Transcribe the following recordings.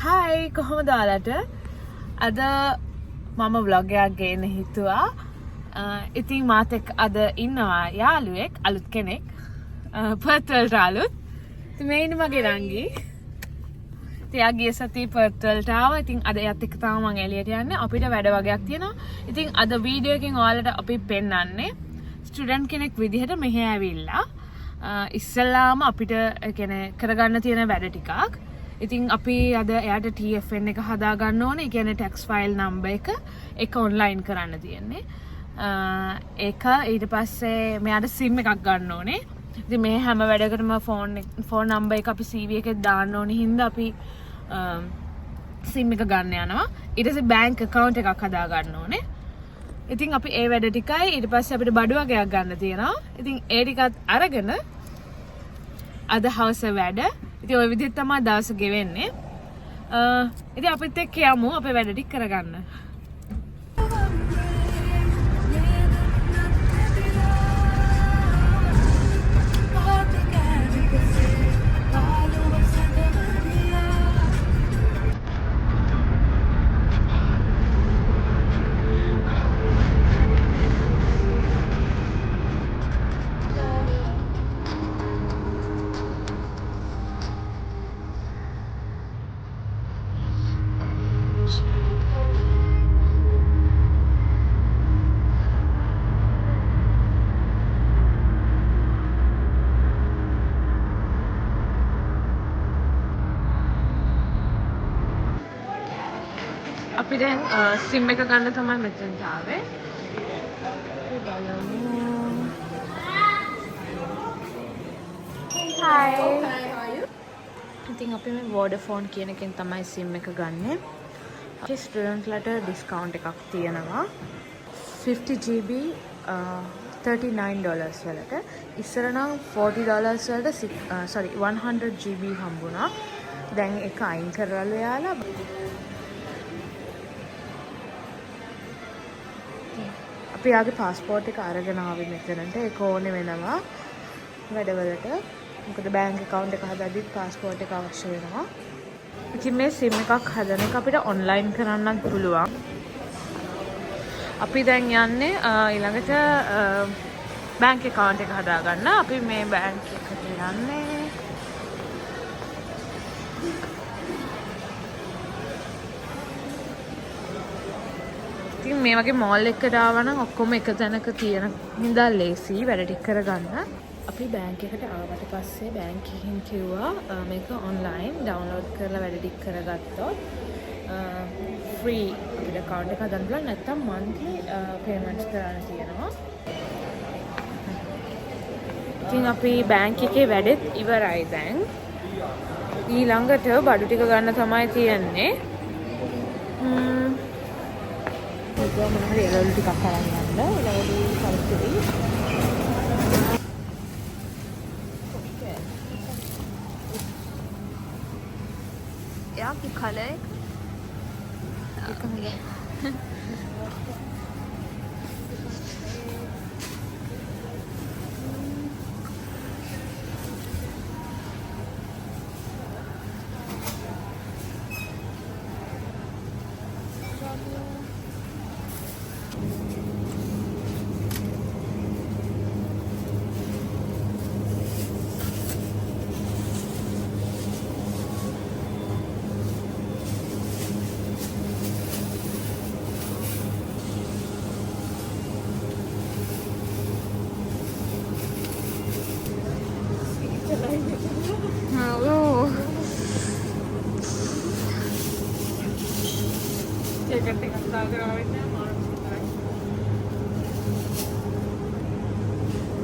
Hi, කොහොමද ඔයාලට? අද මම vlog එකක් ගේන්න හිතුවා. ඉතින් මාත් එක්ක අද ඉන්නවා යාළුවෙක්, අලුත් කෙනෙක්. පර්ත් වලට අලුත්. ඉතින් මේ ඉන්නේ මගේ රංගි. ඉතින් යා ගිය සතියේ පර්ත් වලට ආවා. ඉතින් අද එයාත් එක්ක තමයි මම එළියට යන්නේ. අපිට වැඩ වගේක් තියෙනවා. ඉතින් අද වීඩියෝ එකෙන් ඔයාලට අපි පෙන්නන්නේ ස්ටුඩන්ට් කෙනෙක් විදිහට මෙහෙ ඇවිල්ලා ඉස්සෙල්ලාම අපිට කියන්නේ කරගන්න තියෙන වැඩ ටිකක්. ඉතින් අපි අද එයාට TFN එක හදා ගන්න ඕනේ. ඒ කියන්නේ tax file number එක online කරන්න තියෙන්නේ. ඒක ඊට පස්සේ මෙයාට SIM එකක් ගන්න ඕනේ. ඉතින් මේ හැම වැඩකටම phone number එක අපි CV එකේ දාන්න ඕනේ හින්දා අපි SIM එක ගන්න යනවා. ඊට පස්සේ bank account එකක් හදා ගන්න ඕනේ. ඉතින් අපි ඒ වැඩ ටිකයි ඊට පස්සේ අපිට බඩු වගේක් ගන්න තියෙනවා. ඉතින් ඒ ටිකත් අරගෙන අද හවස වැඩ. ඉතින් ওই විදිහට තමයි දවස ගෙවෙන්නේ. ඉතින් අපිත් එක්ක යමු අපේ වැඩ ටික කරගන්න. අපි දැන් SIM එක ගන්න තමයි මෙතනට ආවේ. Hi. ඉතින් අපි මේ Vodafone කියන එකෙන් තමයි SIM එක ගන්නෙ. අපි ස්ටුඩන්ට් ලට ඩිස්කවුන්ට් එකක් තියෙනවා. 50GB $39 වලට. ඉස්සර නම් $40 වලට 100GB හම්බුණා. දැන් ඒක අයින් කරලා යාලා අපි යාගේ පාස්පෝර්ට් එක අරගෙන ආවේ මෙතනට. ඒක ඕනේ වෙනවා වැඩවලට. මොකද බැංක් account එක හදද්දිත් පාස්පෝර්ට් එක අවශ්‍ය වෙනවා. ඉතින් මේ SIM එකක් හදන එක අපිට ඔන්ලයින් කරන්නත් පුළුවන්. අපි දැන් යන්නේ ඊළඟට බැංක් account එක හදාගන්න. අපි මේ බැංක් එකට යන්නේ. ඉතින් මේ වගේ මෝල් එකකට ආවා නම් ඔක්කොම එක තැනක තියෙන හින්දා ලේසි වැඩ ටික කරගන්න. අපි බැංක් එකට ආවට පස්සේ බැංක් එකෙන් කිව්වා මේක ඔන්ලයින් ඩවුන්ලෝඩ් කරලා වැඩ ටික කරගත්තොත් ෆ්‍රී අපිට account එක හදන්න පුළුවන්. නැත්නම් monthly payments කරන්න තියෙනවා. ඉතින් අපි බැංක් එකේ වැඩෙත් ඉවරයි දැන්. ඊළඟට බඩු ටික ගන්න තමයි තියෙන්නේ. මොන හරි එළවලු ටිකක් අරන් යන්න. එළවලු කල්පිරි. යා की color एक है.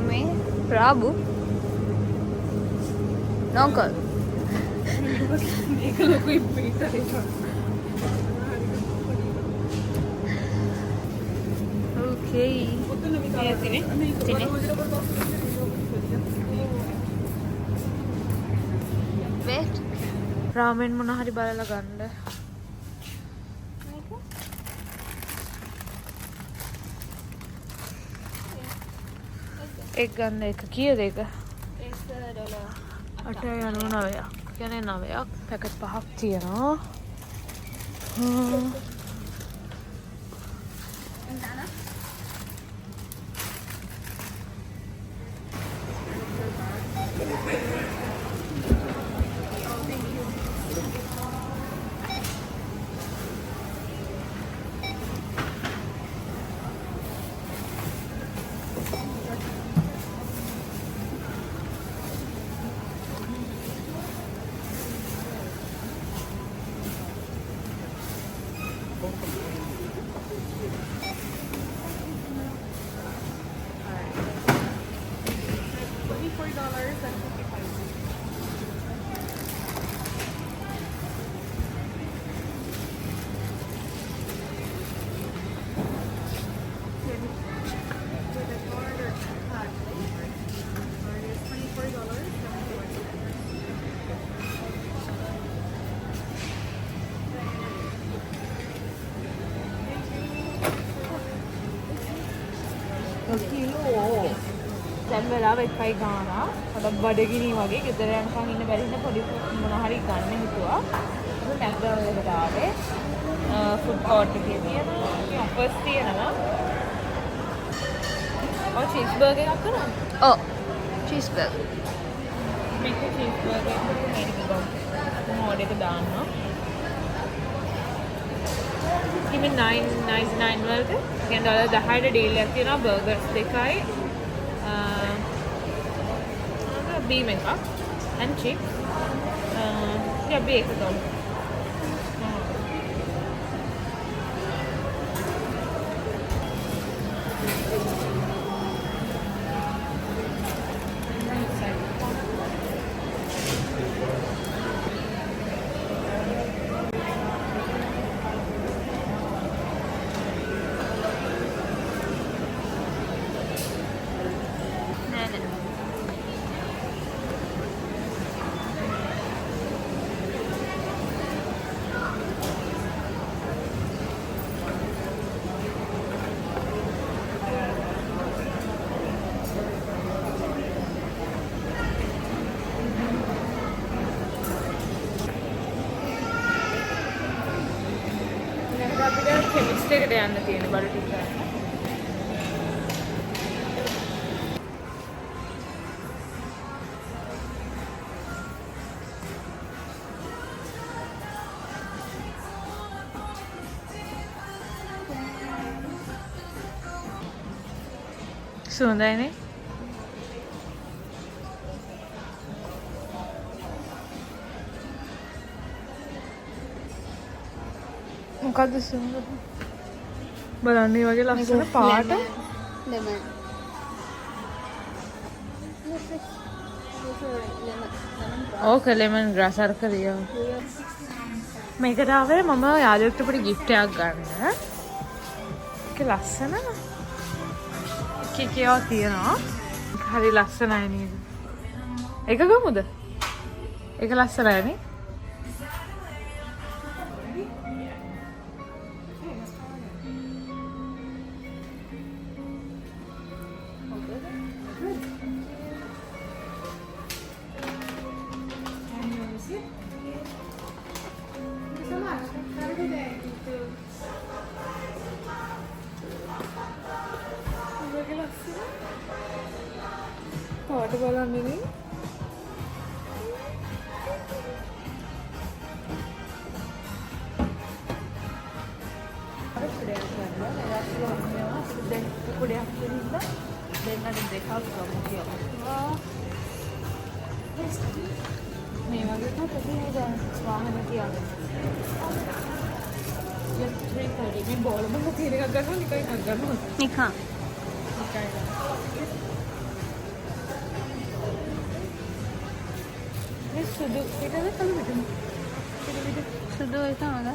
मैं प्राबु नौकर ओके वेट रामेन මොන හරි බලලා ගන්න. एक गन एक किए देगा $8.99 කියන්නේ 9ක් පැකට් 5ක් තියෙනවා. කිලෝ දැන් වෙලාව 1යි ගාන. අර බඩගිනි වගේ ගෙදර යනකම් ඉන්න බැරි හින්දා පොඩි මොන හරි ගන්න හිතුවා. ඒක මැක්ඩොනල්ඩ් එකට ආවේ. ෆුඩ් කෝට් එකේ තියෙනවා. ඔෆර්ස් තියෙනවා. ඔය චීස් බර්ගර් එකක් කරන්න. ඔව්. Cheese burger. මේක චීස් බර්ගර් එකක් මේක ගමු. මොඩ් එක දාන්න. ඉතින් 9.99 වලට කියන්නේ $10ට ඩීල් එකක් තියෙනවා බර්ගර්ස් දෙකයි. බීම් එකක් and chips. අපි ඒක ගමු. අපිට කෙමිස්ට් එකට යන්න තියෙන බඩ ටික ගන්න. සුවඳයිනේ. මොකද්ද සුවඳ? බලන්න මේ වගේ ලස්සන පාට. lemon. ඕක ලෙමන් ග්‍රාස් අර කරියා. මේකට ආවේ මම යාළුවෙක්ට පොඩි gift එකක් ගන්න. ඒක ලස්සන. කිකියෝ තියනවා. හරි ලස්සනයි නේද? ඒක ගමුද? ඒක ලස්සනයි නේ? පාට බලන්නේ නේ. මේ වගේ තමයි වාහන තියාගන්න. just 3:30 මේ බෝල බංග තියෙන එකක් ගන්නවා නිකන් එකක් ගන්නවා. නිකන්. මේ සුදු එකද කළු පිටම. සුදු එක තමයි.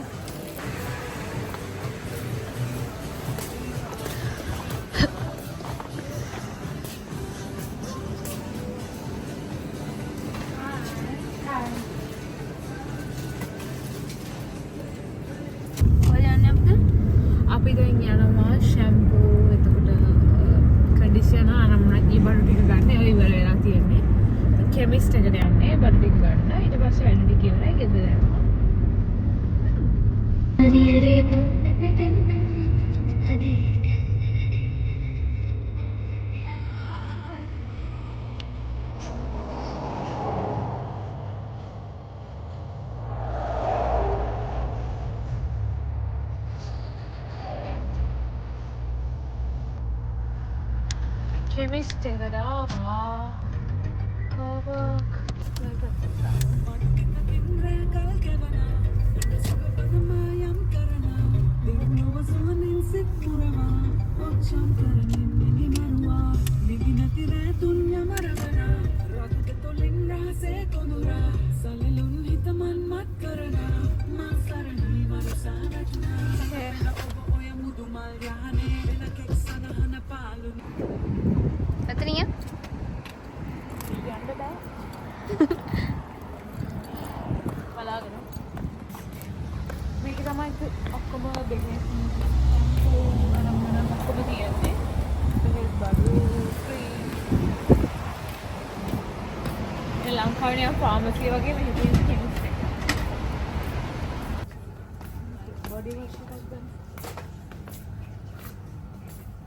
අපි දැන් යනවා ෂැම්පූ එතකොට කන්ඩිෂනර් අරමුණ ඊ බඩු ටික ගන්න ඒ ඉවර වෙලා තියෙන්නේ. කෙමිස්ට් එකට යන්නේ බඩු ටික ගන්න. ඊට පස්සේ වැඩ ටික ඉවරයි ගෙදර යනවා. කෙමිස්ට් එකට ආවා. කවක් Katanya? බලාගෙන මේක තමයි ඔක්කොම දෙන්නේ අරමුණ ඔක්කොම තියෙන්නේ ඒක බඩු ෆ්‍රී ඒ ලංකාවේ ෆාමසි වගේ මෙහෙ තියෙන කෙමිස්ට් එක බොඩි වොෂ් එකක් ගන්න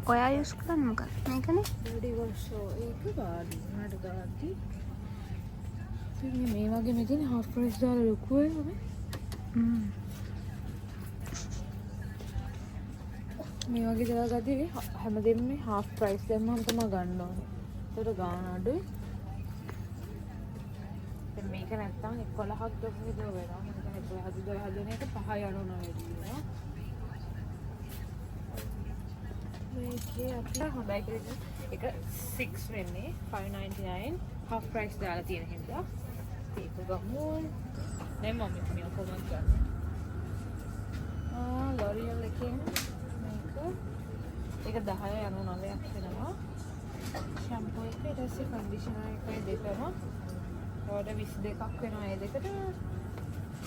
ඔයා යූස් කරන්නේ මොකක්ද? මේකනේ? බොඩි වොෂ් ඒක වාඩි නඩ ගාති මේ වගේ මෙතන half price දාලා ලොකු වෙනවා මේ වගේ දාලා ගත්තේ හැමදේම මේ half price දැම්මම තමයි ගන්න ඕනේ. ඒකට ගාන අඩුයි. දැන් මේක නැත්තම් 11ක් දොස් විතර වෙනවා. මම හිතන්නේ 12 දෙන එක 5 යනවා නේද? මේකේ අපිට හොඳයි කියලා එක 6 වෙන්නේ 599 half price දාලා තියෙන හින්දා ඒක ගමු දැන් මම මේ කොමන්ට් ගන්න L'Oreal එකෙන් මේක ඒක 10 99ක් වෙනවා ෂැම්පූ එක ඊට පස්සේ කන්ඩිෂනර් එකයි දෙකම ඕඩර් 22ක් වෙනවා ඒ දෙකට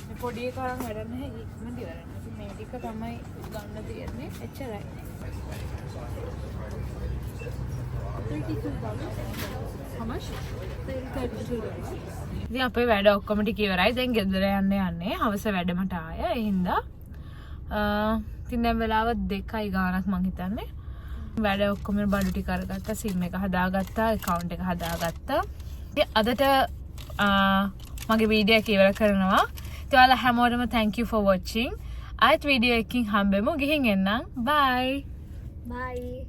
මේ පොඩි එක අරන් වැඩ නැහැ ඉක්මනට ඉවරයි ඉතින් මේ ටික තමයි ගන්න තියෙන්නේ එච්චරයි How much? ඉතින් අපේ වැඩ ඔක්කොම ටික ඉවරයි. දැන් ගෙදර යන්නේ. හවස වැඩමට ආය. ඒ හින්දා ඉතින් දැන් වෙලාව 2යි ගානක් මං හිතන්නේ. වැඩ ඔක්කොම බඩු ටික අරගත්තා. SIM එක හදාගත්තා. account එක හදාගත්තා. ඉතින් අදට මගේ වීඩියෝ එක ඉවර කරනවා. ඉතින් ඔයාලා හැමෝටම thank you for watching. ආයෙත් වීඩියෝ එකකින් හම්බෙමු. ගිහින් එන්නම්. bye. Bye.